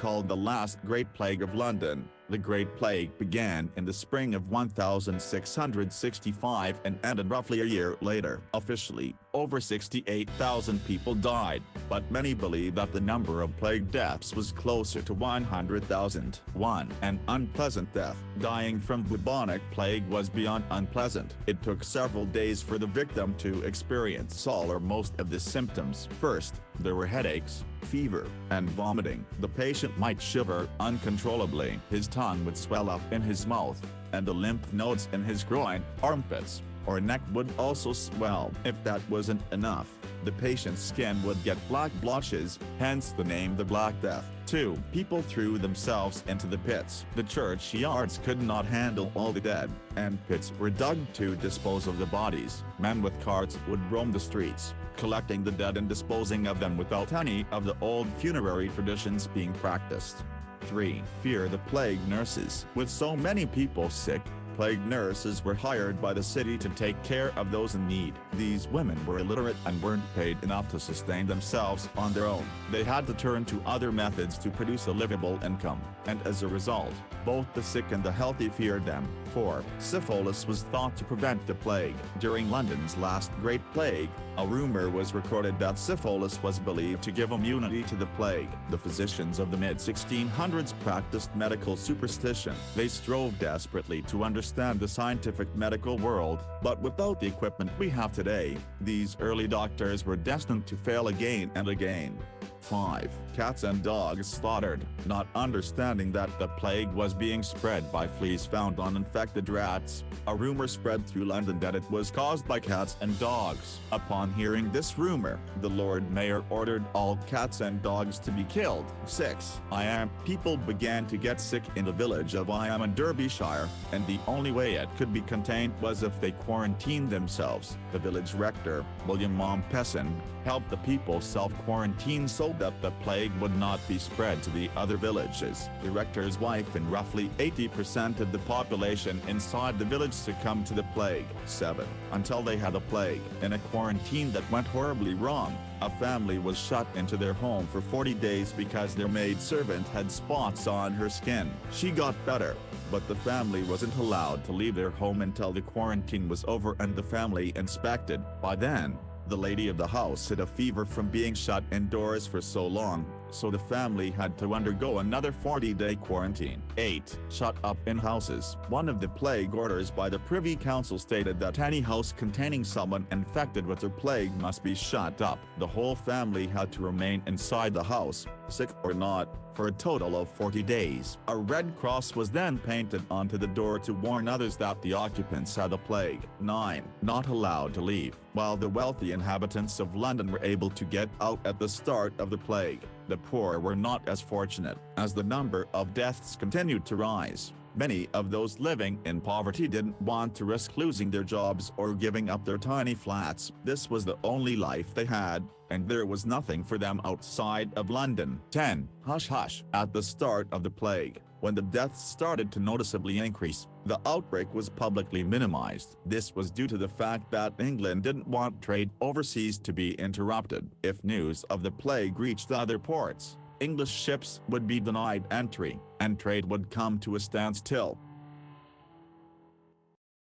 Called the Last Great Plague of London, the Great Plague began in the spring of 1665 and ended roughly a year later. Officially, over 68,000 people died, but many believe that the number of plague deaths was closer to 100,000. An unpleasant death. Dying from bubonic plague was beyond unpleasant. It took several days for the victim to experience all or most of the symptoms. First, there were headaches, fever, and vomiting. The patient might shiver uncontrollably. His tongue would swell up in his mouth, and the lymph nodes in his groin, armpits, or neck would also swell. If that wasn't enough, the patient's skin would get black blotches, hence the name the Black Death. 2. People threw themselves into the pits. The churchyards could not handle all the dead, and pits were dug to dispose of the bodies. Men with carts would roam the streets, collecting the dead and disposing of them without any of the old funerary traditions being practiced. 3. Fear the plague nurses. With so many people sick, plague nurses were hired by the city to take care of those in need. These women were illiterate and weren't paid enough to sustain themselves on their own. They had to turn to other methods to produce a livable income, and as a result, both the sick and the healthy feared them. 4. Syphilis was thought to prevent the plague. During London's last Great Plague, a rumor was recorded that syphilis was believed to give immunity to the plague. The physicians of the mid-1600s practiced medical superstition. They strove desperately to understand the scientific medical world, but without the equipment we have today, these early doctors were destined to fail again and again. 5. Cats and dogs slaughtered. Not understanding that the plague was being spread by fleas found on infected rats, a rumor spread through London that it was caused by cats and dogs. Upon hearing this rumor, the Lord Mayor ordered all cats and dogs to be killed. 6. People began to get sick in the village of Iam in Derbyshire, and the only way it could be contained was if they quarantined themselves. The village rector, William Mompesson, helped the people self-quarantine so that the plague would not be spread to the other villages. The rector's wife and roughly 80% of the population inside the village succumbed to the plague. 7. Until they had a plague. In a quarantine that went horribly wrong, a family was shut into their home for 40 days because their maidservant had spots on her skin. She got better, but the family wasn't allowed to leave their home until the quarantine was over and the family inspected. By then, the lady of the house had a fever from being shut indoors for so long, so the family had to undergo another 40-day quarantine. 8. Shut up in houses. One of the plague orders by the Privy Council stated that any house containing someone infected with the plague must be shut up. The whole family had to remain inside the house, sick or not, for a total of 40 days. A red cross was then painted onto the door to warn others that the occupants had the plague. 9. Not allowed to leave. While the wealthy inhabitants of London were able to get out at the start of the plague, the poor were not as fortunate. As the number of deaths continued to rise, many of those living in poverty didn't want to risk losing their jobs or giving up their tiny flats. This was the only life they had, and there was nothing for them outside of London. 10. Hush hush. At the start of the plague, when the deaths started to noticeably increase, the outbreak was publicly minimized. This was due to the fact that England didn't want trade overseas to be interrupted. If news of the plague reached other ports, English ships would be denied entry, and trade would come to a standstill.